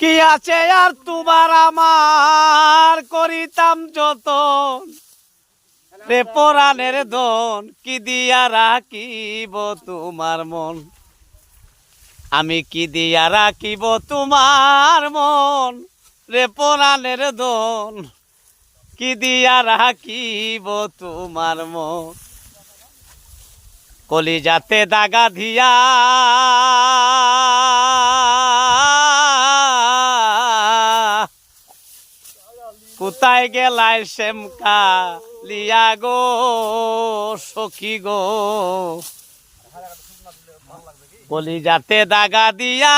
কি আছে আর তোমার আমার করিতাম যতন রে পরাণের ধন কি দিয়া রাখিব তোমার মন আমি কি দিয়া রাখিব তোমার মন রে পরাণের ধন কি দিয়া রাখিব তোমার মন কলিজাতে দাগা দিয়া কোথায় গেলাই শ্যামকা লিয়া গো সখী গো কলিজাতে দাগা দিয়া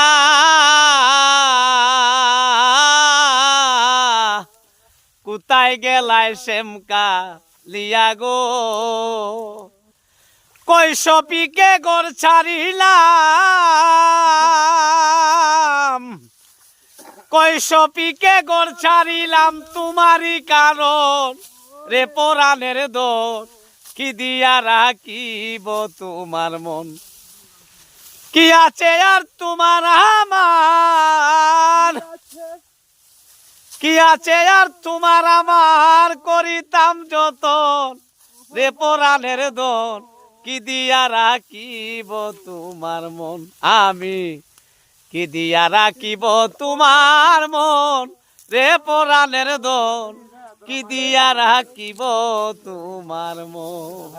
কোথায় গেলাই শ্যামকা লিয়া গো কৈশপিকে গড় ছাড়িলাম কৈশপিকে গড় ছাড়িলাম তোমারই কারণ রে পরাণের দোষ কি দিয়া রাখিব তোমার মন কি আছে আর তোমার আমার কি আছে আর তোমার আমার করিতাম যতন রে পরাণের দোষ কি দিয়া রাখিব তোমার মন আমি কি দিয়া রাখিব তোমার মন রে পরাণের দোন কি দিয়া রাখিব তোমার মন।